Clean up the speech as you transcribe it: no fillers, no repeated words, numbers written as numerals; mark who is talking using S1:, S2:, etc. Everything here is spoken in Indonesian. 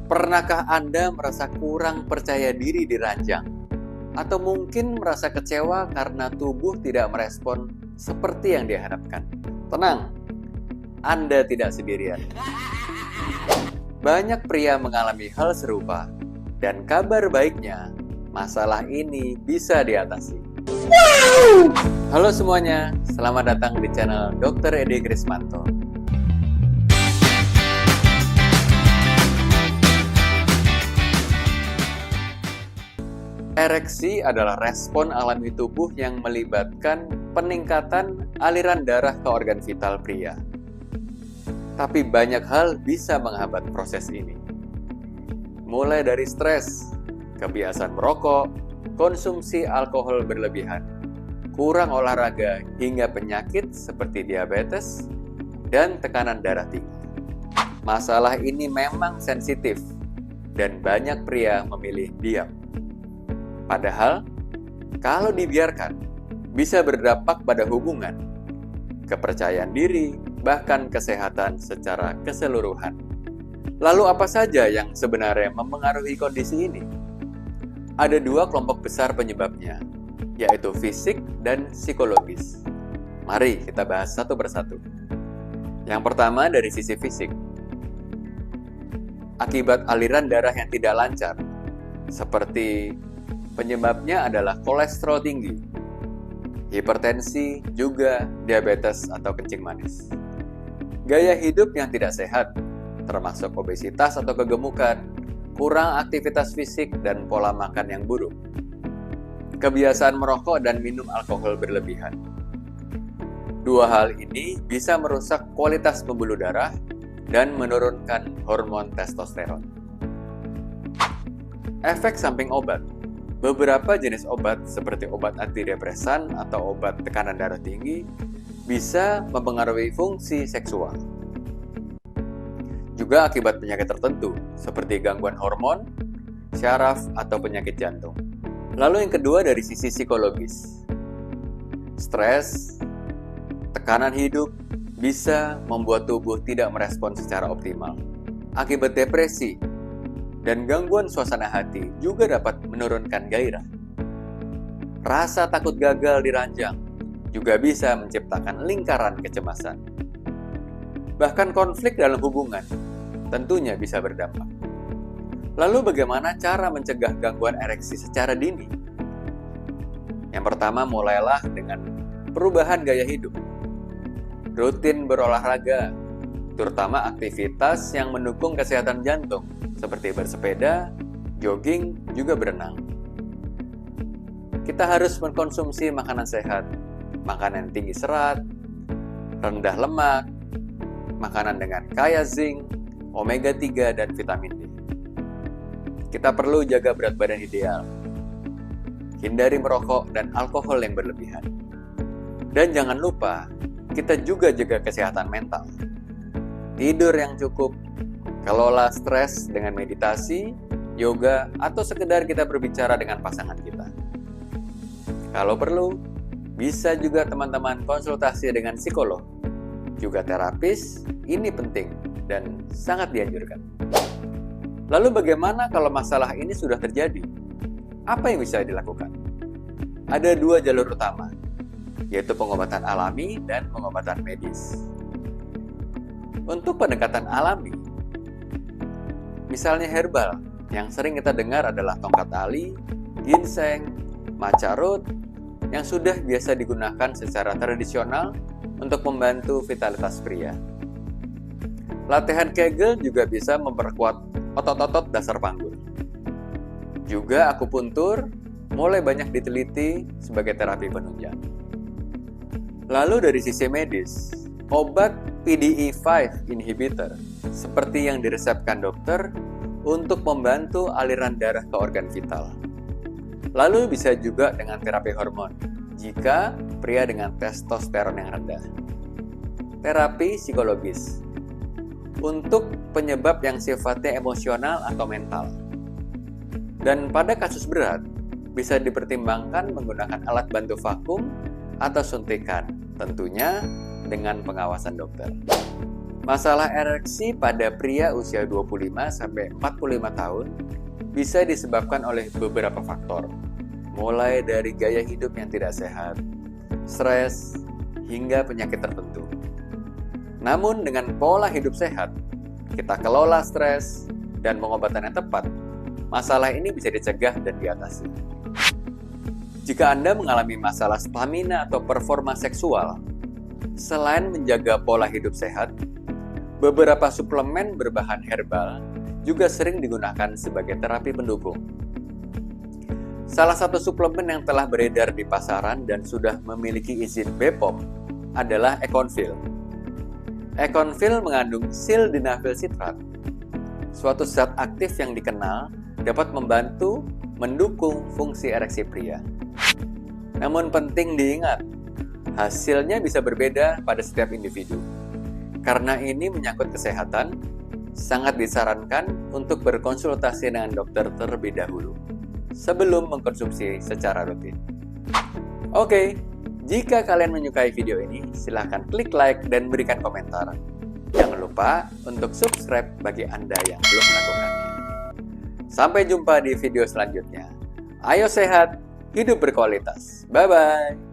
S1: Pernahkah Anda merasa kurang percaya diri di ranjang? Atau mungkin merasa kecewa karena tubuh tidak merespon seperti yang diharapkan? Tenang, Anda tidak sendirian. Banyak pria mengalami hal serupa, dan kabar baiknya, masalah ini bisa diatasi. Halo semuanya, selamat datang di channel Dr. Edi Krismanto. Ereksi adalah respon alami tubuh yang melibatkan peningkatan aliran darah ke organ vital pria. Tapi banyak hal bisa menghambat proses ini. Mulai dari stres, kebiasaan merokok, konsumsi alkohol berlebihan, kurang olahraga hingga penyakit seperti diabetes dan tekanan darah tinggi. Masalah ini memang sensitif dan banyak pria memilih diam. Padahal, kalau dibiarkan, bisa berdampak pada hubungan, kepercayaan diri, bahkan kesehatan secara keseluruhan. Lalu apa saja yang sebenarnya mempengaruhi kondisi ini? Ada dua kelompok besar penyebabnya, yaitu fisik dan psikologis. Mari kita bahas satu persatu. Yang pertama dari sisi fisik. Akibat aliran darah yang tidak lancar, seperti penyebabnya adalah kolesterol tinggi, hipertensi, juga diabetes atau kencing manis. Gaya hidup yang tidak sehat, termasuk obesitas atau kegemukan, kurang aktivitas fisik, dan pola makan yang buruk. Kebiasaan merokok dan minum alkohol berlebihan. Dua hal ini bisa merusak kualitas pembuluh darah dan menurunkan hormon testosteron. Efek samping obat. Beberapa jenis obat seperti obat antidepresan atau obat tekanan darah tinggi bisa mempengaruhi fungsi seksual. Juga akibat penyakit tertentu seperti gangguan hormon, syaraf, atau penyakit jantung. Lalu yang kedua dari sisi psikologis. Stres, tekanan hidup bisa membuat tubuh tidak merespon secara optimal. Akibat depresi dan gangguan suasana hati juga dapat menurunkan gairah. Rasa takut gagal di ranjang juga bisa menciptakan lingkaran kecemasan. Bahkan konflik dalam hubungan tentunya bisa berdampak. Lalu bagaimana cara mencegah gangguan ereksi secara dini? Yang pertama, mulailah dengan perubahan gaya hidup. Rutin berolahraga, terutama aktivitas yang mendukung kesehatan jantung, seperti bersepeda, jogging, juga berenang. Kita harus mengkonsumsi makanan sehat, makanan tinggi serat, rendah lemak, makanan dengan kaya zinc, omega 3, dan vitamin D. Kita perlu jaga berat badan ideal, hindari merokok dan alkohol yang berlebihan. Dan jangan lupa, kita juga jaga kesehatan mental. Tidur yang cukup, kelola stres dengan meditasi, yoga, atau sekedar kita berbicara dengan pasangan kita. Kalau perlu, bisa juga teman-teman konsultasi dengan psikolog. Juga terapis, ini penting dan sangat dianjurkan. Lalu bagaimana kalau masalah ini sudah terjadi? Apa yang bisa dilakukan? Ada dua jalur utama, yaitu pengobatan alami dan pengobatan medis. Untuk pendekatan alami, misalnya herbal, yang sering kita dengar adalah tongkat tali, ginseng, matcha root, yang sudah biasa digunakan secara tradisional untuk membantu vitalitas pria. Latihan Kegel juga bisa memperkuat otot-otot dasar panggul. Juga akupuntur mulai banyak diteliti sebagai terapi penunjang. Lalu dari sisi medis, obat PDE5 inhibitor seperti yang diresepkan dokter untuk membantu aliran darah ke organ vital. Lalu bisa juga dengan terapi hormon jika pria dengan testosteron yang rendah. Terapi psikologis untuk penyebab yang sifatnya emosional atau mental. Dan pada kasus berat, bisa dipertimbangkan menggunakan alat bantu vakum atau suntikan, tentunya dengan pengawasan dokter. Masalah ereksi pada pria usia 25-45 tahun bisa disebabkan oleh beberapa faktor, mulai dari gaya hidup yang tidak sehat, stres, hingga penyakit tertentu. Namun dengan pola hidup sehat, kita kelola stres, dan pengobatan yang tepat, masalah ini bisa dicegah dan diatasi. Jika Anda mengalami masalah stamina atau performa seksual, selain menjaga pola hidup sehat, beberapa suplemen berbahan herbal juga sering digunakan sebagai terapi pendukung. Salah satu suplemen yang telah beredar di pasaran dan sudah memiliki izin BPOM adalah Econfil. Econfil mengandung sildenafil citrat, suatu zat aktif yang dikenal dapat membantu mendukung fungsi ereksi pria. Namun penting diingat, hasilnya bisa berbeda pada setiap individu. Karena ini menyangkut kesehatan, sangat disarankan untuk berkonsultasi dengan dokter terlebih dahulu sebelum mengkonsumsi secara rutin. Oke, jika kalian menyukai video ini, silahkan klik like dan berikan komentar. Jangan lupa untuk subscribe bagi Anda yang belum melakukannya. Sampai jumpa di video selanjutnya. Ayo sehat, hidup berkualitas. Bye-bye.